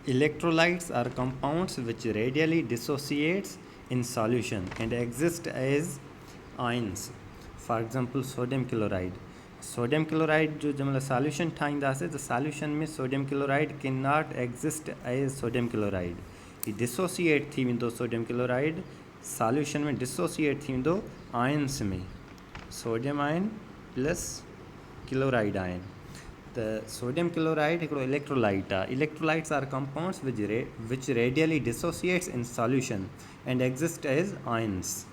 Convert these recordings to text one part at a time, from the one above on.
Electrolytes are compounds which radially dissociates in solution and exist as ions. For example, sodium chloride. Sodium chloride जो जब मतलब solution ठाहींदासीं तो solution में sodium chloride cannot exist as sodium chloride. ही dissociate थी वेंदो sodium chloride solution में dissociate थी वेंदो ions में sodium ion plus chloride ion. The sodium chloride हिकिड़ो electrolyte आहे. Electrolytes are compounds which radially dissociates in solution and exist as ions.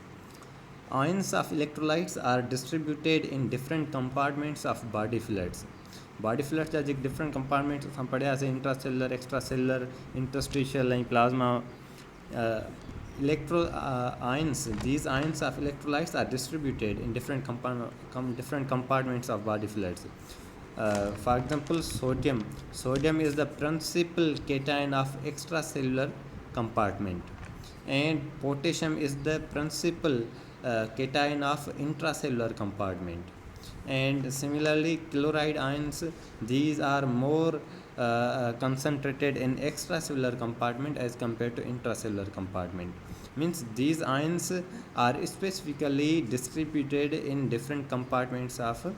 Ions of electrolytes are distributed in different compartments of body fluids. Body fluids जा जेके different compartments हम पढ़ियासीं intracellular, extracellular, interstitial ऐं plasma. Ions, these ions of electrolytes are distributed in different compartments of body fluids. For example, sodium. Sodium is the principal cation of extracellular compartment, and potassium is the principal cation of intracellular compartment. And similarly, chloride ions, these are more concentrated in extracellular compartment as compared to intracellular compartment. Means these ions are specifically distributed in different compartments of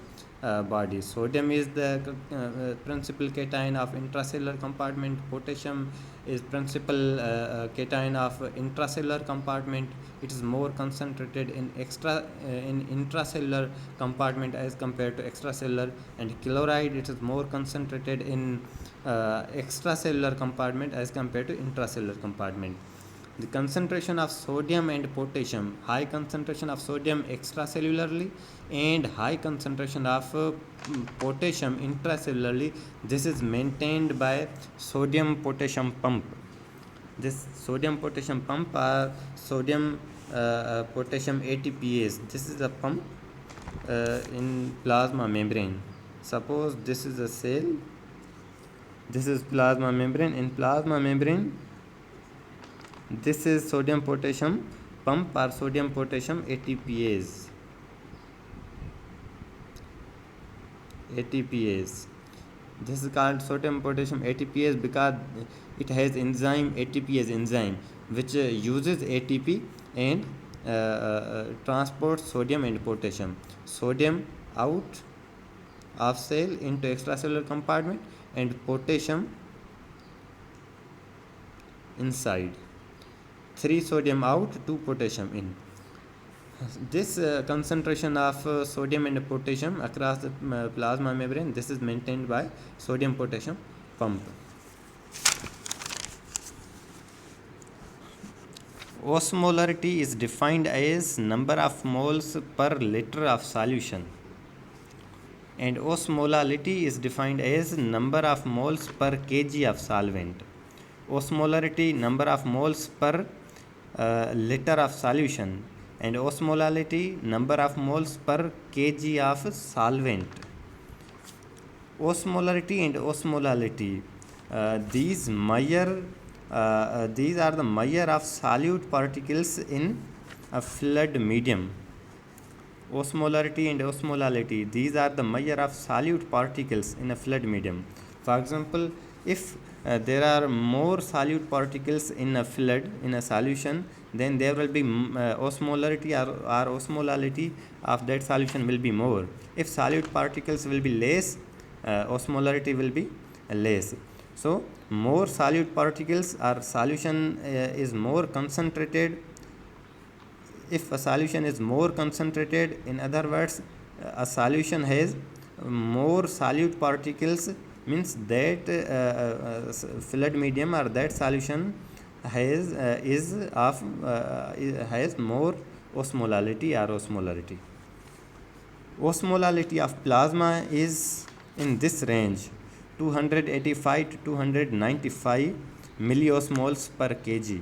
body. Sodium is the principal cation of intracellular compartment. Potassium is principal cation of intracellular compartment. It is more concentrated in intracellular compartment as compared to extracellular. And chloride, it is more concentrated in extracellular compartment as compared to intracellular compartment. The concentration of sodium and potassium, high concentration of sodium extracellularly and high concentration of potassium intracellularly, this is maintained by sodium potassium pump. This sodium potassium pump are sodium potassium ATPase. This is a pump in plasma membrane. Suppose this is a cell, this is plasma membrane. In plasma membrane, this is sodium potassium pump or sodium potassium ATPase. This is called sodium potassium ATPase because it has enzyme ATPase enzyme which uses ATP and transports sodium and potassium. Sodium out of cell into extracellular compartment and potassium inside. 3 sodium out, 2 potassium in. This concentration of sodium and potassium across the plasma membrane, this is maintained by sodium potassium pump. Osmolarity is defined as number of moles per liter of solution, and osmolality is defined as number of moles per kg of solvent. Osmolarity, number of moles per liter of solution, and osmolality, number of moles per kg of solvent. Osmolarity and osmolality, these are the measure of solute particles in a fluid medium. Osmolarity and osmolality, these are the measure of solute particles in a fluid medium. For example, if there are more solute particles in a fluid, in a solution, then there will be osmolarity or osmolality of that solution will be more. If solute particles will be less, osmolarity will be less. So more solute particles or solution is more concentrated. If a solution is more concentrated, in other words, a solution has more solute particles, means that fluid medium or that solution has more osmolality or osmolarity. Osmolality of plasma is in this range, 285 to 295 milliosmoles per kg.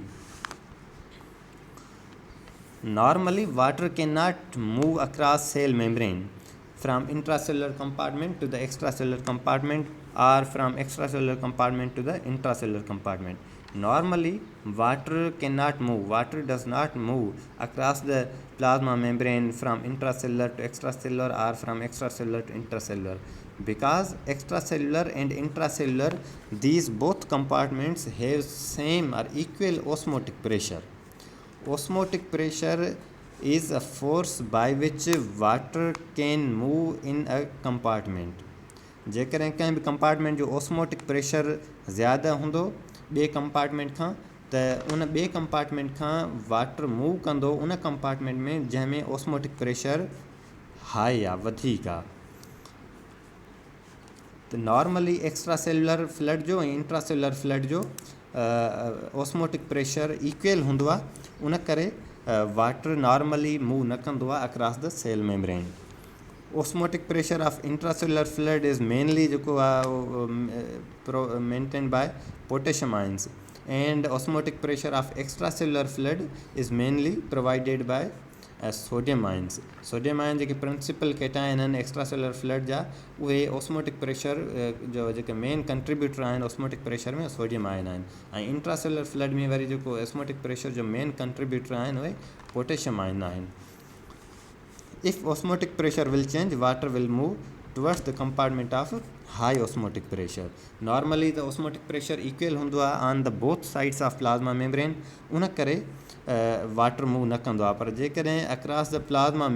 Normally, water cannot move across cell membrane from intracellular compartment to the extracellular compartment or from extracellular compartment to the intracellular compartment. Normally, water cannot move. Water does not move across the plasma membrane from intracellular to extracellular or from extracellular to intracellular. because extracellular and intracellular, these both compartments have same or equal osmotic pressure. Osmotic pressure is a force by which water can move in a compartment. जेकॾहिं कंहिं बि compartment जो osmotic pressure ज़्यादा हूंदो ॿिए compartment खां त उन ॿिए कंपार्टमेंट खां वाटर मूव कंदो उन कंपार्टमेंट में जंहिंमें ऑस्मोटिक प्रेशर हाई आहे वधीक आहे त नॉर्मली एक्स्ट्रा सेलुलर फ्लड जो ऐं इंट्रासेलुलर फ्लड जो ऑस्मोटिक प्रेशर इक्वल हूंदो आहे उन करे वाटर नॉर्मली मूव न कंदो आहे across the cell membrane. Osmotic pressure of intracellular flood is mainly maintained by potassium ions, and osmotic pressure of extracellular flood is mainly provided by sodium ions. Sodium ions जेके principal cation आहिनि extracellular flood जा उहे osmotic pressure जो जेके main contributor आहिनि osmotic pressure में sodium ion आहिनि ऐं intracellular flood में वरी जेको osmotic pressure जो main contributor आहिनि उहे potassium ion आहिनि. If osmotic pressure will change, water will move towards the compartment of high osmotic pressure. Normally the osmotic pressure equal हुंदो आहे on the both sides of plasma membrane. उन करे water move न कंदो आहे पर जेकॾहिं across the plasma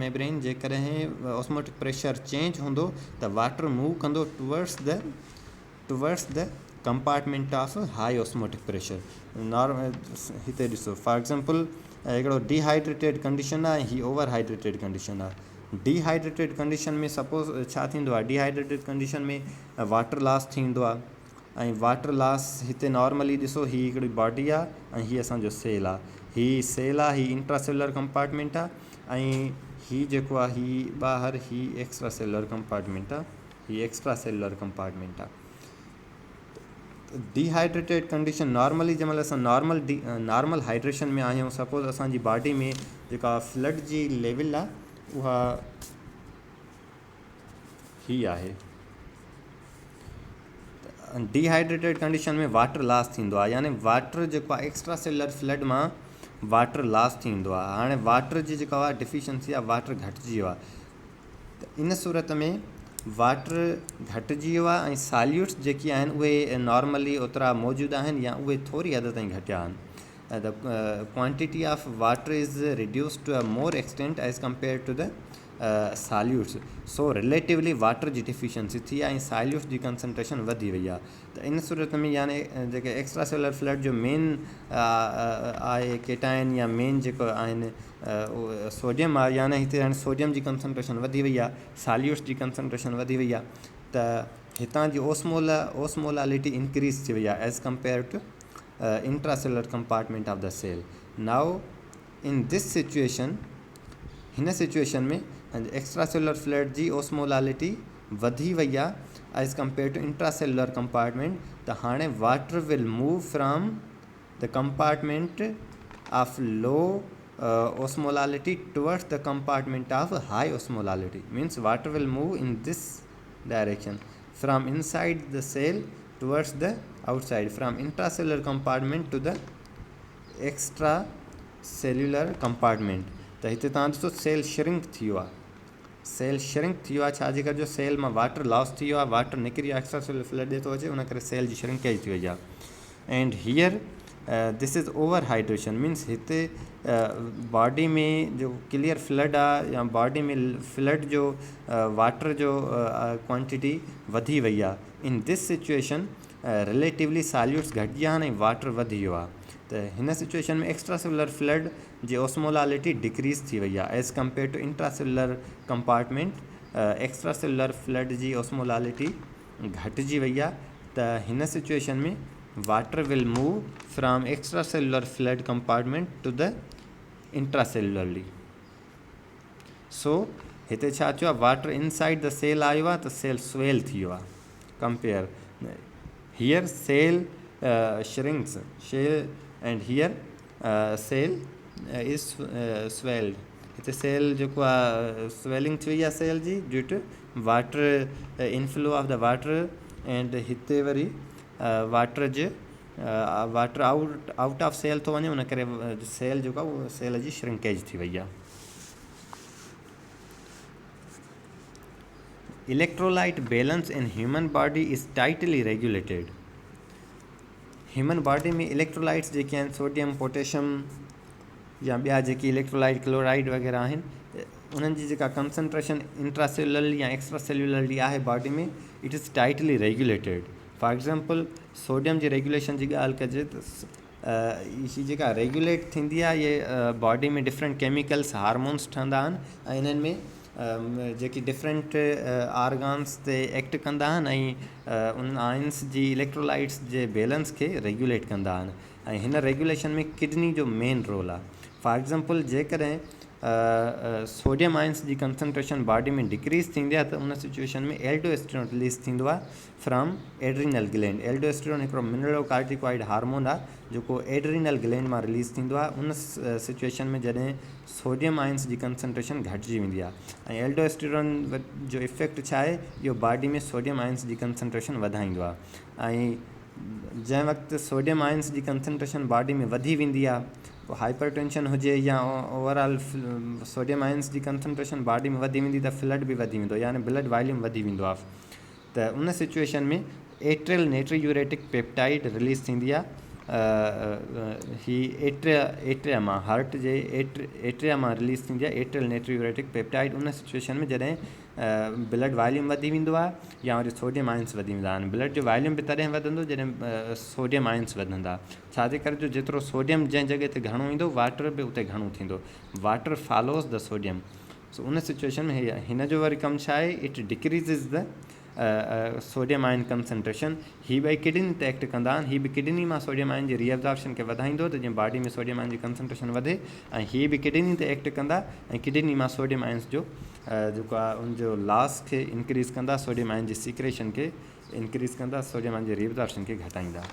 membrane जेकॾहिं osmotic pressure change हूंदो त वाटर मूव कंदो towards the compartment of high osmotic pressure. हिते ॾिसो फॉर एग्जाम्पल हिकिड़ो डिहाइड्रेटेड कंडीशन आहे ही ओवर हाइड्रेटेड कंडीशन आहे. डिहाइड्रेटेड कंडीशन में सपोज़ छा थींदो आहे डिहाइड्रेटेड कंडीशन में वाटर लॉस थींदो आहे ऐं वाटर लॉस हिते नॉर्मली ॾिसो ही हिकिड़ी बॉडी आहे ऐं हीअ असांजो सेल आहे. ही सेल आहे ही इंट्रासेलुलर कंपार्टमेंट आहे ऐं ही जेको आहे ही ॿाहिरि ही एक्स्ट्रासेलुलर कंपार्टमेंट आहे. ही एक्स्ट्रासेलुलर कंपार्टमेंट आहे. डिहाइड्रेटेड कंडीशन नॉर्मली जंहिं महिल असां नॉर्मल हाइड्रेशन में आहियूं सपोज़ असांजी बॉडी में जेका फ्लड जी लेवल आहे उहा ही आहे. डिहाइड्रेटेड कंडीशन में वाटर लॉस थींदो आहे यानी वाटर जेको आहे एक्स्ट्रासेलुलर फ्लड मां वाटर लॉस थींदो आहे. हाणे वाटर जी जेका आहे डिफिशंसी आहे वाटर घटिजी वियो आहे त इन सूरत में वाटर घटिजी वियो आहे ऐं सॉल्यूट्स जेकी आहिनि उहे नॉर्मली ओतिरा मौजूदु आहिनि या उहे थोरी हद ताईं घटिया आहिनि. The quantity of water is reduce to a more extent as compare to the solutes. So relatively water जी डिफिशंसी थी आहे ऐं सॉल्यूट्स जी कंसंट्रेशन वधी वई आहे. त इन सूरत में यानी जेके एक्स्ट्रासेलुलर फ्लड जो मेन आहे केटाइन या मेन जेको आहिनि सोडियम आहे यानी हिते हाणे सोडियम जी कंसंट्रेशन वधी वई आहे सॉल्यूट्स जी कंसंट्रेशन वधी वई आहे त हितां जी ओस्मोलालिटी इंक्रीज़ थी वई आहे as compare to intracellular compartment of the cell. Now in this situation हिन सिचुएशन में एक्स्ट्रासेलुलर फ्लड जी ओस्मोलालिटी वधी वई आहे as compare to intracellular compartment. त हाणे water will move from the compartment of low osmolality towards the compartment of high osmolality. Means water will move in this direction from inside the cell towards the outside, from intracellular compartment to the extracellular compartment. त हिते तव्हां ॾिसो sale shrink थी वियो आहे. Sale shrink थी वियो आहे छाजे करे जो सेल मां वाटर लॉस थी वियो आहे वाटर निकिरी वियो आहे एक्स्ट्रासेलुलर फ्लड थो अचे उन करे सेल जी श्रिंकेज थी वई आहे. And hear this is over hydration means हिते बॉडी में जो क्लियर फ्लड आहे या बॉडी में फ्लड जो वाटर जो क्वांटिटी वधी वई आहे. इन दिस सिचुएशन रिलेटिवली सॉल्यूट्स घटिजी विया आहिनि ऐं वाटर वधी वियो आहे. त हिन सिचुएशन में एक्स्ट्रासेलुलर फ्लड जी ओस्मोलालिटी डिक्रीज़ थी वई आहे as compare to intracellular compartment. Extracellular fluid जी ओस्मोलालिटी घटिजी वई आहे त हिन सिचुएशन में water will move from extracellular flood compartment to the intracellularly. So हिते छा थियो आहे वाटर इनसाइड द सेल आयो आहे त सेल स्वेल थी वियो आहे compare here cell shrinks and here cell is swelled. हिते सेल जेको आहे स्वेलिंग थी वई आहे सेल जी due to water inflow of the water and हिते वरी वाटर आउट ऑफ सेल थो वञे उन करे सेल जेको आहे उहो सेल जी श्रिंकेज थी वई आहे. Electrolyte balance in human body is tightly regulated. Human body में इलेक्ट्रोलाइट्स जेके आहिनि सोडियम पोटेशियम या ॿिया जेके इलेक्ट्रोलाइट क्लोराइड वग़ैरह आहिनि उन्हनि जी जेका कंसंट्रेशन इंट्रासेलुलर या एक्स्ट्रा सेलुलरली आहे बॉडी में it is tightly regulated. For example sodium जी रेगुलेशन जी ॻाल्हि कजे त हीअ जेका रेगुलेट थींदी आहे इहे बॉडी में डिफरेंट केमिकल्स हार्मोन्स ठहंदा आहिनि ऐं इन्हनि में जेकी डिफरेंट आर्गान्स ते एक्ट कंदा आहिनि ऐं उन आयन्स जी इलेक्ट्रोलाइट्स जे बैलेंस खे रेगुलेट कंदा आहिनि ऐं हिन रेगुलेशन में किडनी जो मेन रोल आहे। फॉर एग्ज़ाम्पल जेकॾहिं सोडियम आयन्स जी कंसंट्रेशन बॉडी में डिक्रीज़ थींदी आहे त उन सिचुएशन में एल्डोस्टेरोन रिलीज़ थींदो आहे फ्रॉम एड्रीनल ग्लैंड। एल्डोस्टेरोन हिकिड़ो मिनरलोकार्टिकॉइड हार्मोन आहे जेको एड्रीनल ग्लैंड मां रिलीज़ थींदो आहे उन सिचुएशन में जॾहिं सोडियम आयन्स जी कंसंट्रेशन घटिजी वेंदी आहे ऐं एल्डोस्टेरोन जो इफेक्ट छा आहे इहो बॉडी में सोडियम आयन्स जी कंसंट्रेशन वधाईंदो आहे ऐं जंहिं वक़्तु सोडियम आयन्स जी कंसंट्रेशन बॉडी में वधी वेंदी आहे हाइपरटेंशन हुजे या ओवरऑल सोडियम आयन्स जी कंसंट्रेशन बॉडी में वधी वेंदी त फ्लड बि वधी वेंदो यानी ब्लड वॉल्यूम वधी वेंदो आहे त उन सिचुएशन में एट्रियल नेट्रीयूरेटिक पेप्टाइड रिलीज़ थींदी आहे। ही एट्रिया मां हार्ट जे एट्रिया मां रिलीज़ थींदी आहे एट्रियल नेट्रीयूरेटिक पेप्टाइड। उन सिचुएशन में जॾहिं ब्लड वॉल्यूम वधी वेंदो आहे या वरी सोडियम आयन्स वधी वेंदा आहिनि। ब्लड जो वॉल्यूम बि तॾहिं वधंदो जॾहिं सोडियम आयन्स वधंदा। छाजे करे जो जेतिरो सोडियम जंहिं जॻह ते घणो ईंदो वाटर बि उते घणो थींदो। Water follows the sodium. So उन सिचुएशन में हिन जो वरी कमु छा आहे it decreases the sodium ion concentration. ही ॿई किडनी ते एक्ट कंदा आहिनि। हीअ बि किडनी मां सोडियम आयन जी रीअब्जॉर्प्शन खे वधाईंदो त जीअं बॉडी में सोडियम आयन जी कंसंट्रेशन वधे ऐं हीअ बि किडनी ते एक्ट कंदा ऐं किडनी मां सोडियम आयन्स जो जेको आहे उनजो लॉस खे इंक्रीज़ कंदा सोडियम आयन जी सीक्रेशन खे इंक्रीज़ कंदा सोडियम आयन जी रीअब्जॉर्प्शन खे घटाईंदा।